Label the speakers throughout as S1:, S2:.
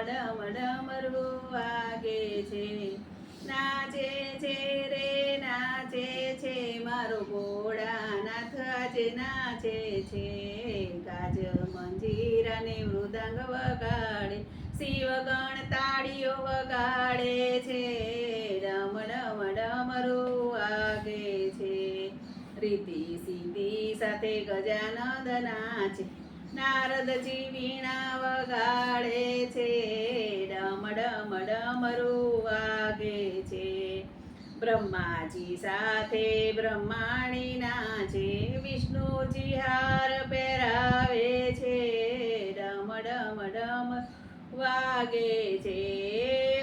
S1: ડમ ડમરું વાગે છે. નાચે છે રે નાચે છે મારો ભોળાનાથ આજે નાચે છે. ગાજ મંજીરા ને મૃદંગ વગાડે શિવગણ તાળીઓ વગાડે છે. ડમ ડમ ડમરું વાગે છે. રીતિ સિદ્ધિ સાથે ગજાનંદ નાચે નારદજી વીણા વગાડે છે. ડમ ડમ ડમરું વાગે છે. બ્રહ્માજી સાથે બ્રહ્માણી નાચે વિષ્ણુજી હાર પહેરાવે છે. ડમ ડમ ડમ વાગે છે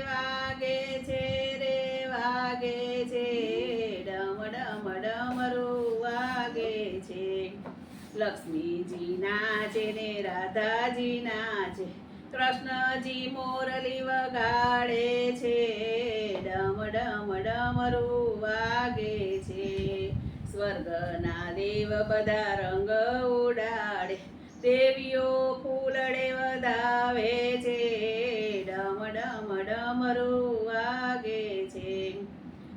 S1: વાગે છે રે વાગે છે. ડમ ડમ ડમરું વાગે છે. લક્ષ્મીજી નાચે ને રાધાજી નાચે કૃષ્ણજી મોરલી વગાડે છે. ડમ ડમ ડમરું વાગે છે. સ્વર્ગના દેવ બધા રંગ ઉડાડે દેવીઓ ફૂલડે વધાવે છે. ડમ ડમ ડમરું વાગે છે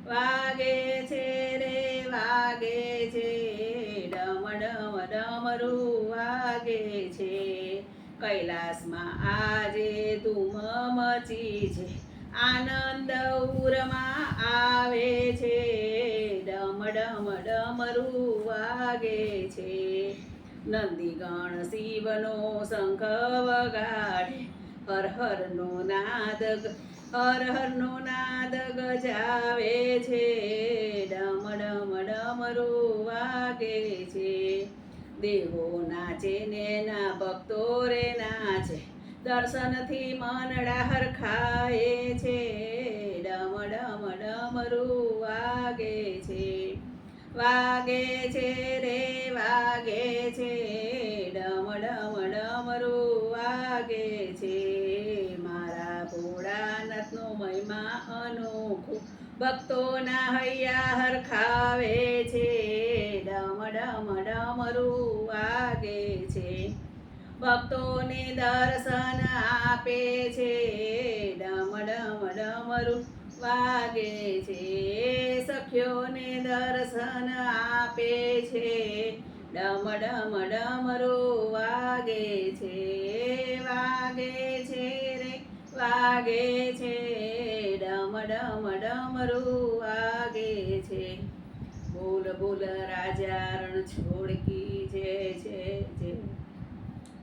S1: વાગે છે રે વાગે છે. ડમ ડમ ડમરું વાગે છે. કૈલાસમાં આજે ધૂમ મચી છે આનંદ ઉરમાં આવે છે. ડમ ડમ ડમરું વાગે છે. નંદીગણ શિવનો શંખ વગાડે હર હરનો નાદ હર હરનો નાદ ગજાવે છે. ડમ ડમ ડમરું વાગે છે. દેવો નાચે ને ના ભક્તો રે નાચે દર્શનથી મનડા હરખાય છે. ડમ ડમ ડમરું વાગે છે વાગે છે રે વાગે છે. ડમ ડમ ડમરું વાગે છે. મારા ભોળાનાથનો મહિમા અનોખો ભક્તોના હૈયા હરખાવે છે. ડમ ડમ ડમરું વાગે છે. ભક્તોને દર્શન આપે છે. ડમ ડમ ડમરું વાગે છે. સખીઓને દર્શન આપે છે. ડમ ડમ ડમરું વાગે છે વાગે છે રે વાગે છે. ડમ ડમ ડમરું વાગે છે. બોલ બોલ રાજા રણછોડ કી જય છે.